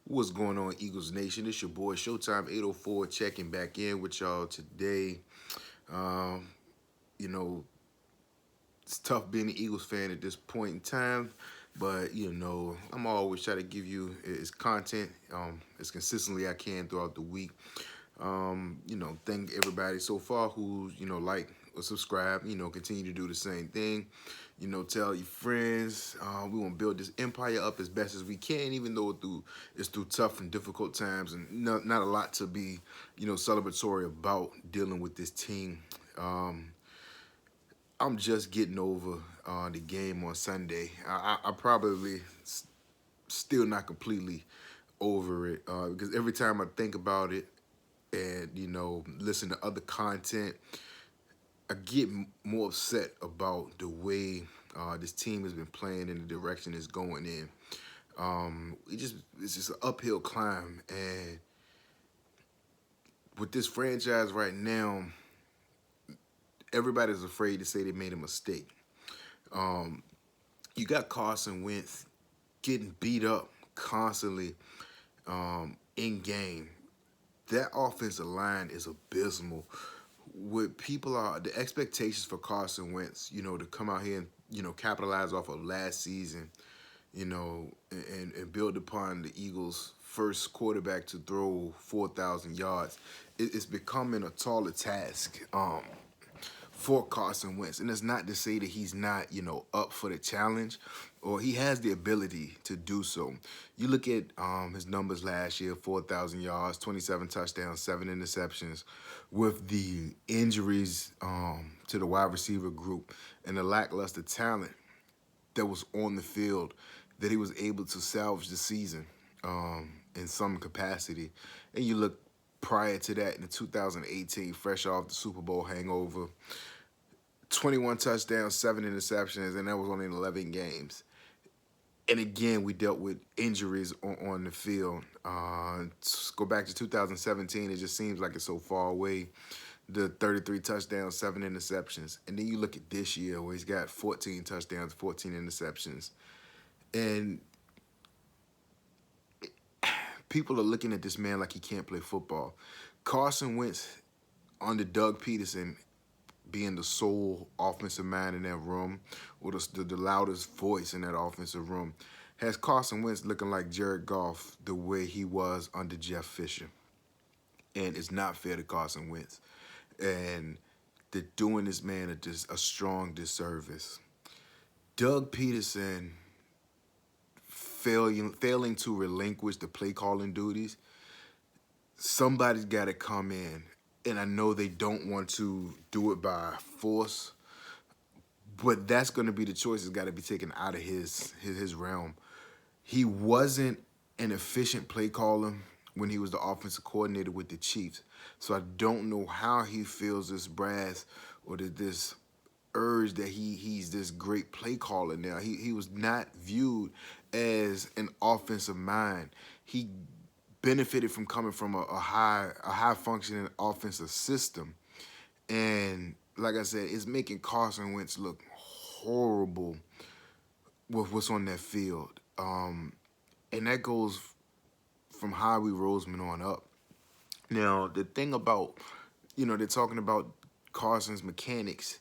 What's going on, Eagles Nation? It's your boy Showtime 804 checking back in with y'all today. Um, you know, it's tough being an Eagles fan at this point in time, but I'm always trying to give you as content as consistently I can throughout the week. Thank everybody so far who's like or subscribe. Continue to do the same thing. Tell your friends. We want to build this empire up as best as we can, even though it's through tough and difficult times, and not a lot to be celebratory about dealing with this team. I'm just getting over the game on Sunday. I probably still not completely over it because every time I think about it and listen to other content, I get more upset about the way this team has been playing and the direction it's going in. It's just an uphill climb, and with this franchise right now, everybody's afraid to say they made a mistake. You got Carson Wentz getting beat up constantly in game. That offensive line is abysmal. What people are the expectations for Carson Wentz, to come out here and capitalize off of last season, and build upon the Eagles' first quarterback to throw 4,000 yards. It's becoming a taller task. For Carson Wentz. And it's not to say that he's not, up for the challenge, or he has the ability to do so. You look at his numbers last year: 4,000 yards, 27 touchdowns, 7 interceptions. With the injuries to the wide receiver group and the lackluster talent that was on the field, that he was able to salvage the season in some capacity. And you look prior to that in 2018, fresh off the Super Bowl hangover, 21 touchdowns, 7 interceptions, and that was only in 11 games. And again, we dealt with injuries on the field. Go back to 2017, it just seems like it's so far away. The 33 touchdowns, 7 interceptions. And then you look at this year where he's got 14 touchdowns, 14 interceptions. And people are looking at this man like he can't play football. Carson Wentz, under Doug Peterson, being the sole offensive mind in that room, or the loudest voice in that offensive room, has Carson Wentz looking like Jared Goff the way he was under Jeff Fisher. And it's not fair to Carson Wentz. And they're doing this man a strong disservice. Doug Peterson failing to relinquish the play calling duties. Somebody's got to come in, and I know they don't want to do it by force, but that's going to be the choice that's got to be taken out of his realm. He wasn't an efficient play caller when he was the offensive coordinator with the Chiefs, so I don't know how he feels this brass or this urge that he's this great play caller now. He was not viewed as an offensive mind. He benefited from coming from a high functioning offensive system, and like I said, it's making Carson Wentz look horrible with what's on that field, and that goes from Howie Roseman on up. Now the thing about they're talking about Carson's mechanics.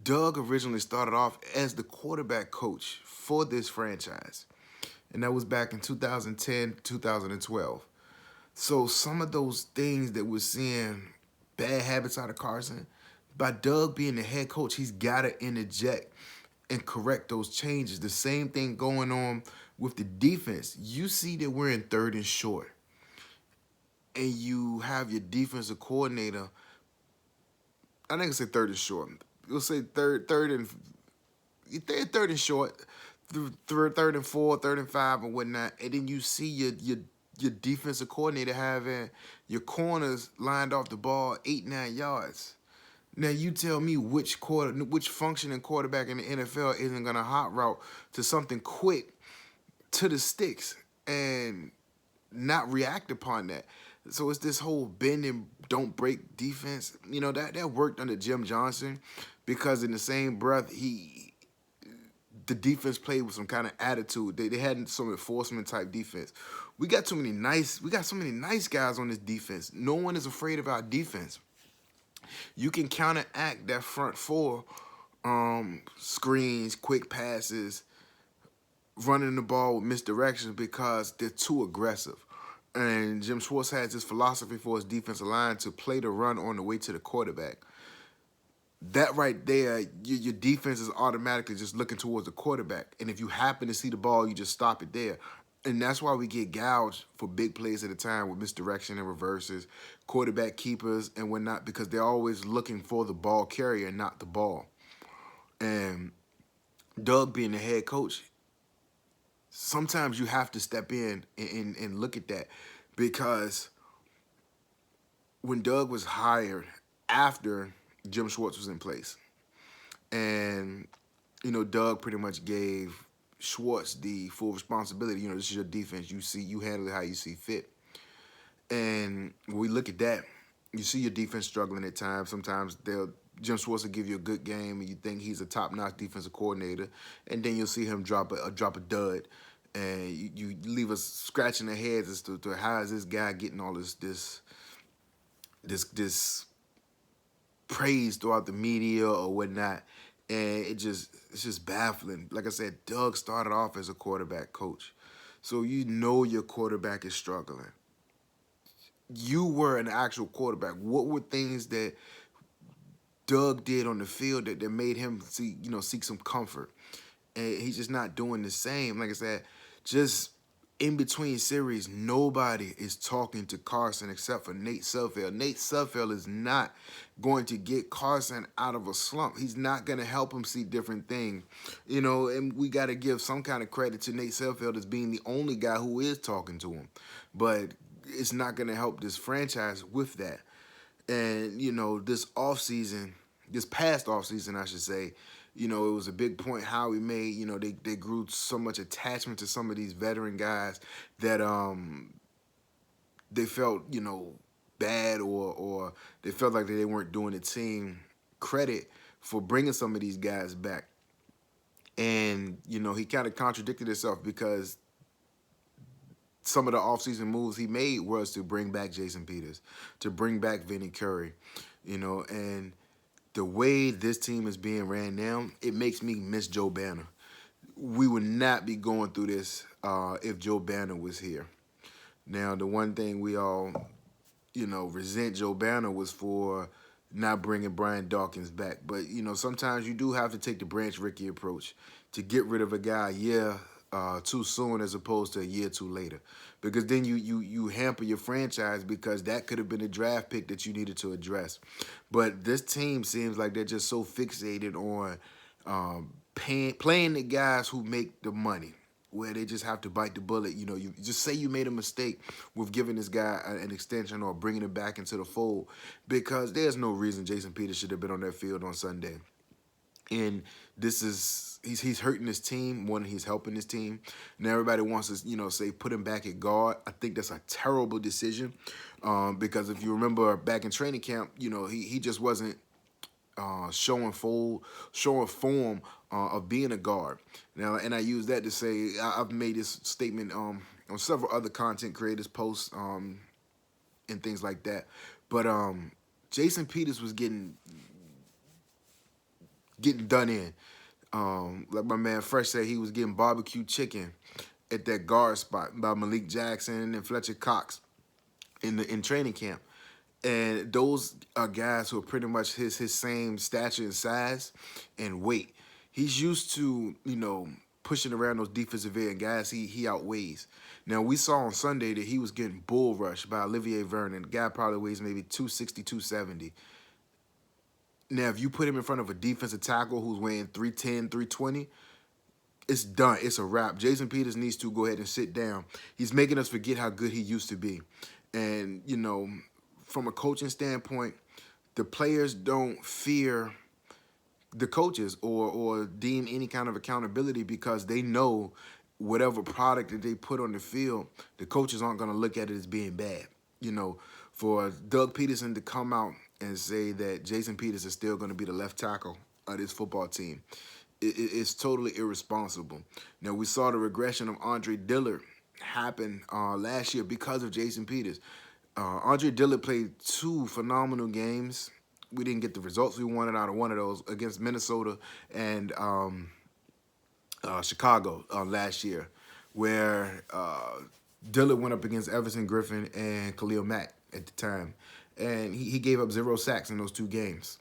Doug originally started off as the quarterback coach for this franchise, and that was back in 2010, 2012. So some of those things that we're seeing, bad habits out of Carson, by Doug being the head coach, he's got to interject and correct those changes. The same thing going on with the defense. You see that we're in 3rd and short, and you have your defensive coordinator, I think I say 3rd and short. You'll say third and short, 3rd and 4, 3rd and 5, and whatnot, and then you see your defensive coordinator having your corners lined off the ball 8-9 yards. Now you tell me which functioning quarterback in the NFL isn't gonna hot route to something quick to the sticks and not react upon that. So it's this whole bend and don't break defense. That worked under Jim Johnson, because in the same breath the defense played with some kind of attitude. They had some enforcement type defense. We got so many nice guys on this defense. No one is afraid of our defense. You can counteract that front four, screens, quick passes, running the ball with misdirection because they're too aggressive. And Jim Schwartz has this philosophy for his defensive line to play the run on the way to the quarterback. That right there, your defense is automatically just looking towards the quarterback. And if you happen to see the ball, you just stop it there. And that's why we get gouged for big plays at a time with misdirection and reverses, quarterback keepers and whatnot, because they're always looking for the ball carrier, not the ball. And Doug being the head coach, sometimes you have to step in and look at that, because when Doug was hired after Jim Schwartz was in place, and Doug pretty much gave Schwartz the full responsibility. This is your defense. You handle it how you see fit. And when we look at that, you see your defense struggling at times. Sometimes Jim Schwartz will give you a good game, and you think he's a top-notch defensive coordinator, and then you'll see him drop a dud, and you leave us scratching our heads as to how is this guy getting all this praise throughout the media or whatnot. And it's just baffling. Like I said, Doug started off as a quarterback coach. So your quarterback is struggling. You were an actual quarterback. What were things that Doug did on the field that made him seek some comfort? And he's just not doing the same. Like I said, just in between series, nobody is talking to Carson except for Nate Sudfeld. Nate Sudfeld is not going to get Carson out of a slump. He's not going to help him see different things. And we got to give some kind of credit to Nate Sudfeld as being the only guy who is talking to him. But it's not going to help this franchise with that. And, this past offseason, I should say, it was a big point Howie made. They grew so much attachment to some of these veteran guys that they felt, bad or they felt like they weren't doing the team credit for bringing some of these guys back. And, he kind of contradicted himself, because some of the offseason moves he made was to bring back Jason Peters, to bring back Vinny Curry, and the way this team is being ran now, it makes me miss Joe Banner. We would not be going through this if Joe Banner was here. Now, the one thing we all, resent Joe Banner was for not bringing Brian Dawkins back. But, sometimes you do have to take the Branch Rickey approach to get rid of a guy too soon as opposed to a year too later. Because then you hamper your franchise, because that could have been a draft pick that you needed to address. But this team seems like they're just so fixated on playing the guys who make the money, where they just have to bite the bullet. You just say you made a mistake with giving this guy an extension or bringing him back into the fold, because there's no reason Jason Peters should have been on that field on Sunday. And he's hurting his team more than he's helping his team. Now everybody wants to, say put him back at guard. I think that's a terrible decision, because if you remember back in training camp, he just wasn't showing form of being a guard. Now, and I use that to say I've made this statement on several other content creators' posts and things like that. But Jason Peters was getting done in. Like my man Fresh said, he was getting barbecue chicken at that guard spot by Malik Jackson and Fletcher Cox in training camp. And those are guys who are pretty much his same stature and size and weight. He's used to, pushing around those defensive end guys he outweighs. Now, we saw on Sunday that he was getting bull rushed by Olivier Vernon. The guy probably weighs maybe 260, 270. Now, if you put him in front of a defensive tackle who's weighing 310, 320, it's done. It's a wrap. Jason Peters needs to go ahead and sit down. He's making us forget how good he used to be. And, from a coaching standpoint, the players don't fear the coaches or deem any kind of accountability, because they know whatever product that they put on the field, the coaches aren't going to look at it as being bad. For Doug Peterson to come out and say that Jason Peters is still going to be the left tackle of this football team it's totally irresponsible. Now, we saw the regression of Andre Dillard happen last year because of Jason Peters. Andre Dillard played 2 phenomenal games. We didn't get the results we wanted out of one of those against Minnesota and Chicago last year, where Dillard went up against Everson Griffin and Khalil Mack at the time, and he gave up 0 sacks in those 2 games.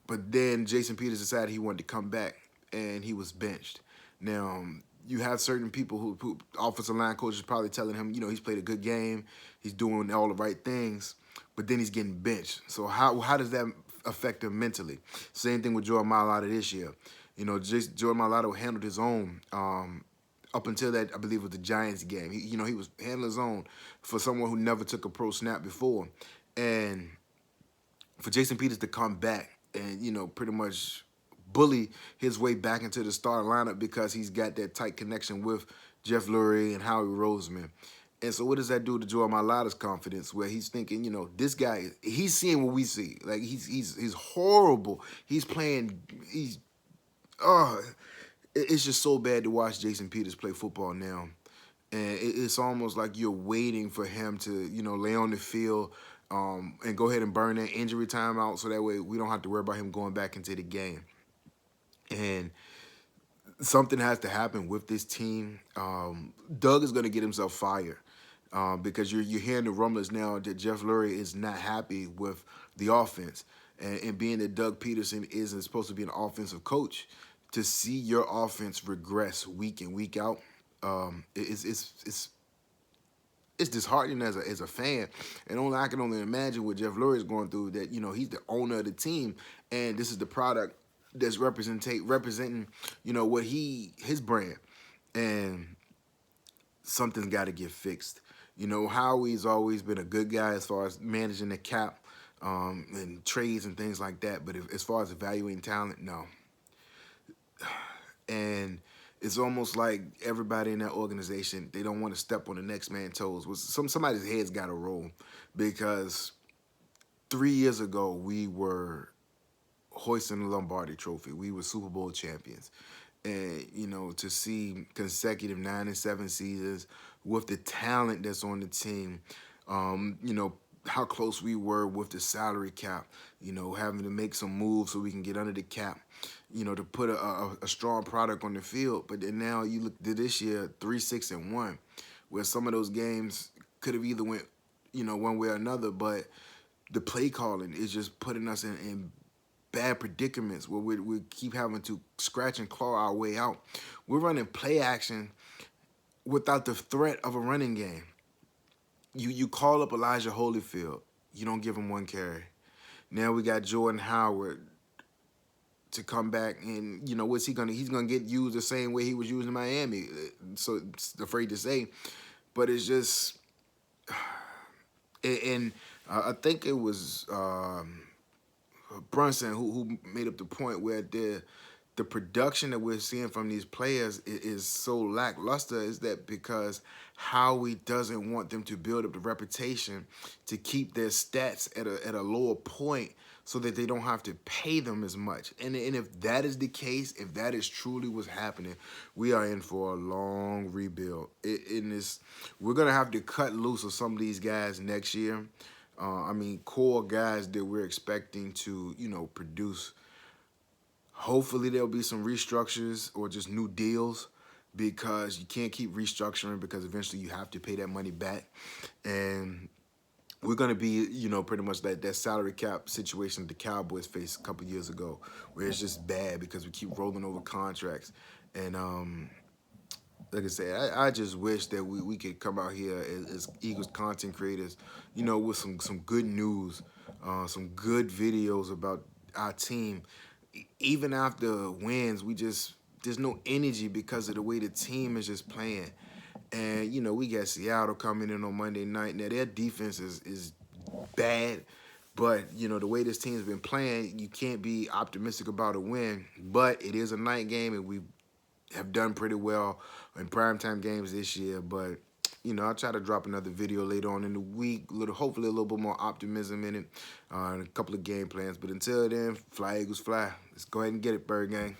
But then Jason Peters decided he wanted to come back, and he was benched. Now, you have certain people who offensive line coaches probably telling him, he's played a good game, he's doing all the right things, but then he's getting benched. So how does that affect him mentally? Same thing with Jordan Mailata this year. Jordan Mailata handled his own up until that, I believe, was the Giants game. He was handling his own for someone who never took a pro snap before, and for Jason Peters to come back and pretty much bully his way back into the starting lineup because he's got that tight connection with Jeff Lurie and Howie Roseman. And so what does that do to Jordan Mailata's confidence, where he's thinking, this guy, he's seeing what we see. Like, he's horrible. He's playing, it's just so bad to watch Jason Peters play football now. And it's almost like you're waiting for him to, lay on the field and go ahead and burn that injury time out so that way we don't have to worry about him going back into the game. And something has to happen with this team. Doug is going to get himself fired because you're hearing the rumblings now that Jeff Lurie is not happy with the offense. And being that Doug Peterson isn't supposed to be an offensive coach, to see your offense regress week in, week out, it's disheartening as a fan, and I can only imagine what Jeff Lurie is going through. That he's the owner of the team, and this is the product that's representing what his brand, and something's got to get fixed. Howie's always been a good guy as far as managing the cap and trades and things like that, but as far as evaluating talent, no. And it's almost like everybody in that organization, they don't want to step on the next man's toes. Somebody's head's got to roll, because 3 years ago we were hoisting the Lombardi Trophy. We were Super Bowl champions. And, to see consecutive 9-7 seasons with the talent that's on the team, how close we were with the salary cap, having to make some moves so we can get under the cap, to put a strong product on the field. But then now you look to this year, 3-6-1, where some of those games could have either went, one way or another, but the play calling is just putting us in bad predicaments where we keep having to scratch and claw our way out. We're running play action without the threat of a running game. You call up Elijah Holyfield, you don't give him 1 carry. Now we got Jordan Howard to come back, and what's he gonna? He's gonna get used the same way he was used in Miami. So it's afraid to say, but it's just, and I think it was Brunson who made up the point where the production that we're seeing from these players is so lackluster. Is that because Howie doesn't want them to build up the reputation to keep their stats at a lower point so that they don't have to pay them as much? And if that is the case, if that is truly what's happening, we are in for a long rebuild. We're going to have to cut loose of some of these guys next year. Core guys that we're expecting to, produce. Hopefully there'll be some restructures or just new deals, because you can't keep restructuring, because eventually you have to pay that money back. And we're going to be, pretty much that salary cap situation the Cowboys faced a couple years ago, where it's just bad because we keep rolling over contracts. And like I said, I just wish that we could come out here as Eagles content creators, with some good news, some good videos about our team. Even after wins, there's no energy because of the way the team is just playing. And, we got Seattle coming in on Monday night. Now, their defense is bad, but, the way this team's been playing, you can't be optimistic about a win. But it is a night game, and we have done pretty well in primetime games this year. But, I'll try to drop another video later on in the week, hopefully a little bit more optimism in it, and a couple of game plans. But until then, fly Eagles fly. Let's go ahead and get it, Bird Gang.